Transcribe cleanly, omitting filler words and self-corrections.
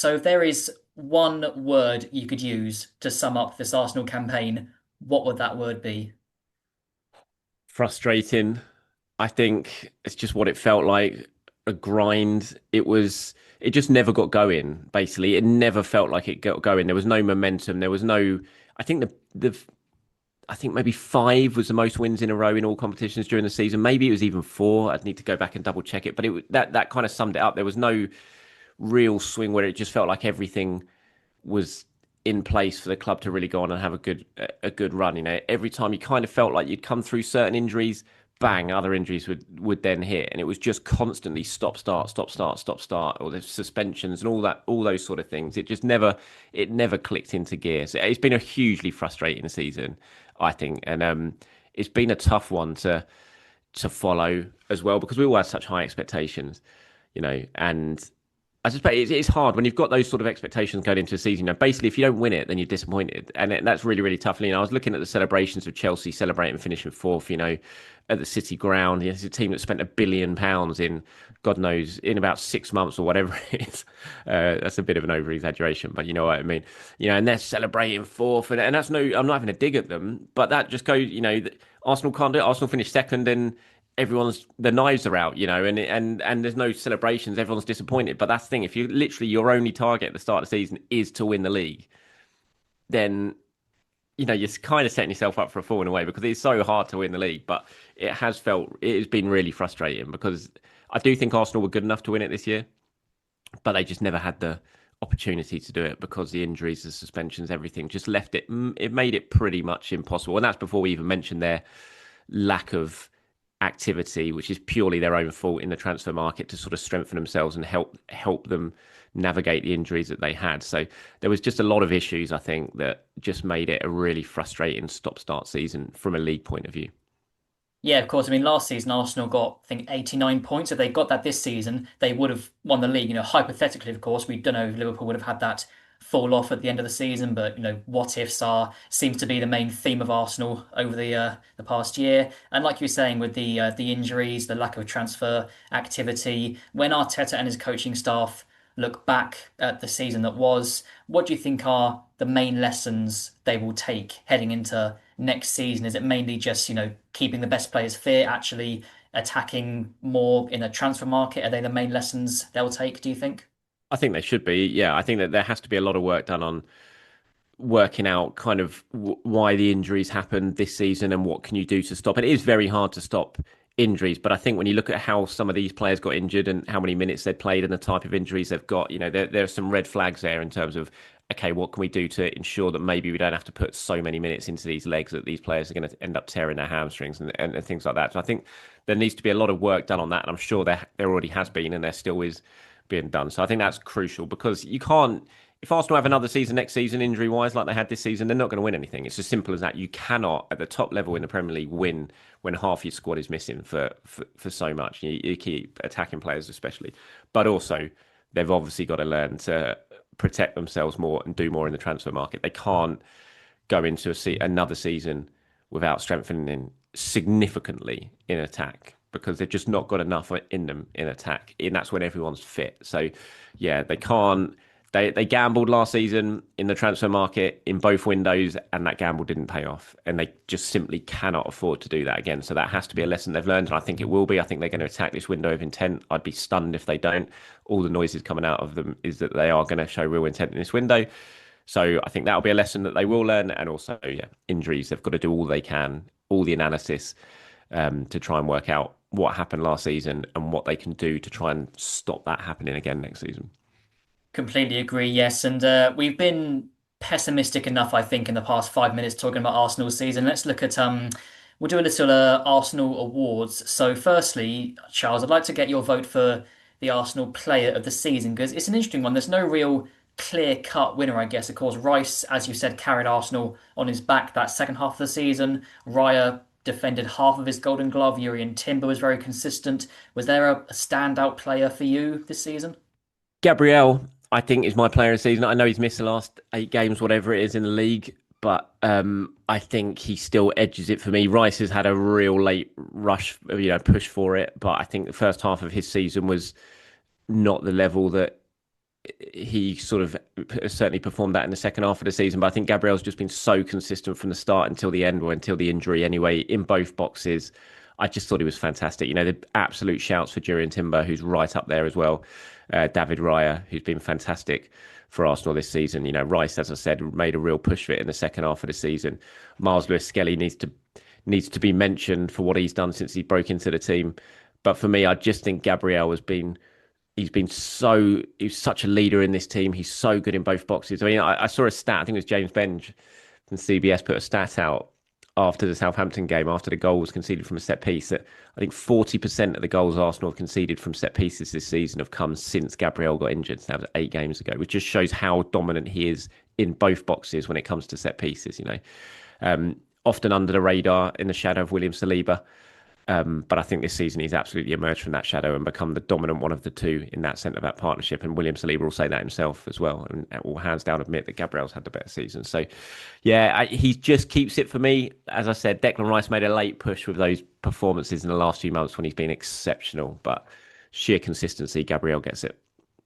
So if there is one word you could use to sum up this Arsenal campaign, what would that word be? Frustrating. I think it's just what it felt like, a grind. It just never got going, basically. It never felt like it got going. There was no momentum. There was no, I think I think maybe five was the most wins in a row in all competitions during the season. Maybe it was even four. I'd need to go back and double check it, but that kind of summed it up. There was no real swing where it just felt like everything was in place for the club to really go on and have a good run. Every time you kind of felt like you'd come through certain injuries, bang, other injuries would then hit, and it was just constantly stop start, stop start, stop start, or the suspensions and all those sort of things. It never clicked into gear. So it's been a hugely frustrating season, I think, and it's been a tough one to follow as well because we all had such high expectations, and I suspect it's hard when you've got those sort of expectations going into a season. Basically, if you don't win it, then you're disappointed, and that's really, really tough. I was looking at the celebrations of Chelsea celebrating finishing fourth. At the City ground. It's a team that spent £1 billion in, God knows, in about 6 months or whatever it is. That's a bit of an over exaggeration, but you know what I mean. And they're celebrating fourth, and that's no. I'm not having a dig at them, but that just goes. Arsenal can't do it. Arsenal finished second, and the knives are out, and there's no celebrations. Everyone's disappointed. But that's the thing. If you literally your only target at the start of the season is to win the league, then you're kind of setting yourself up for a falling away because it's so hard to win the league. But it has been really frustrating because I do think Arsenal were good enough to win it this year, but they just never had the opportunity to do it because the injuries, the suspensions, everything just left it. It made it pretty much impossible. And that's before we even mentioned their lack of activity, which is purely their own fault in the transfer market to sort of strengthen themselves and help them navigate the injuries that they had. So there was just a lot of issues, I think, that just made it a really frustrating stop-start season from a league point of view. Yeah, of course. I mean, last season Arsenal got, I think, 89 points. If they got that this season, they would have won the league. Hypothetically, of course, we don't know if Liverpool would have had that fall off at the end of the season, but what ifs are seems to be the main theme of Arsenal over the past year. And like you were saying, with the injuries, the lack of transfer activity, when Arteta and his coaching staff look back at the season that was, what do you think are the main lessons they will take heading into next season? Is it mainly just, keeping the best players fit, actually attacking more in a transfer market? Are they the main lessons they'll take, do you think? I think they should be. Yeah, I think that there has to be a lot of work done on working out kind of why the injuries happened this season and what can you do to stop it. It is very hard to stop injuries, but I think when you look at how some of these players got injured and how many minutes they've played and the type of injuries they've got, there are some red flags there in terms of, okay, what can we do to ensure that maybe we don't have to put so many minutes into these legs that these players are going to end up tearing their hamstrings and things like that. So I think there needs to be a lot of work done on that, and I'm sure there already has been and there still is being done. So I think that's crucial because you can't, if Arsenal have another season next season injury wise like they had this season, they're not going to win anything. It's as simple as that. You cannot at the top level in the Premier League win when half your squad is missing for so much. You keep attacking players especially, but also they've obviously got to learn to protect themselves more and do more in the transfer market. They can't go into another season without strengthening significantly in attack because they've just not got enough in them in attack, and that's when everyone's fit. So, yeah, they can't. They gambled last season in the transfer market in both windows, and that gamble didn't pay off. And they just simply cannot afford to do that again. So that has to be a lesson they've learned, and I think it will be. I think they're going to attack this window of intent. I'd be stunned if they don't. All the noises coming out of them is that they are going to show real intent in this window. So I think that'll be a lesson that they will learn. And also, yeah, injuries. They've got to do all they can, all the analysis to try and work out what happened last season and what they can do to try and stop that happening again next season. Completely agree, yes. And we've been pessimistic enough, I think, in the past 5 minutes talking about Arsenal's season. Let's look at we'll do a little Arsenal awards. So firstly, Charles, I'd like to get your vote for the Arsenal player of the season because it's an interesting one. There's no real clear-cut winner, I guess. Of course, Rice, as you said, carried Arsenal on his back that second half of the season. Raya defended half of his Golden Glove. Jurrien Timber was very consistent. Was there a standout player for you this season? Gabriel, I think, is my player of the season. I know he's missed the last 8 games, whatever it is in the league, but I think he still edges it for me. Rice has had a real late rush, push for it, but I think the first half of his season was not the level that he sort of certainly performed that in the second half of the season. But I think Gabriel's just been so consistent from the start until the end, or until the injury anyway, in both boxes. I just thought he was fantastic. You know, the absolute shouts for Jurriën Timber, who's right up there as well. David Raya, who's been fantastic for Arsenal this season. You know, Rice, as I said, made a real push for it in the second half of the season. Miles Lewis-Skelly needs to be mentioned for what he's done since he broke into the team. But for me, I just think Gabriel he's such a leader in this team. He's so good in both boxes. I mean, I saw a stat, I think it was James Benge from CBS put a stat out after the Southampton game, after the goal was conceded from a set piece, that I think 40% of the goals Arsenal have conceded from set pieces this season have come since Gabriel got injured. So that was 8 games ago, which just shows how dominant he is in both boxes when it comes to set pieces, you know. Often under the radar in the shadow of William Saliba. But I think this season he's absolutely emerged from that shadow and become the dominant one of the two in that centre-back partnership. And William Saliba will say that himself as well, and will hands down admit that Gabriel's had the better season. So, yeah, he just keeps it for me. As I said, Declan Rice made a late push with those performances in the last few months when he's been exceptional. But sheer consistency, Gabriel gets it.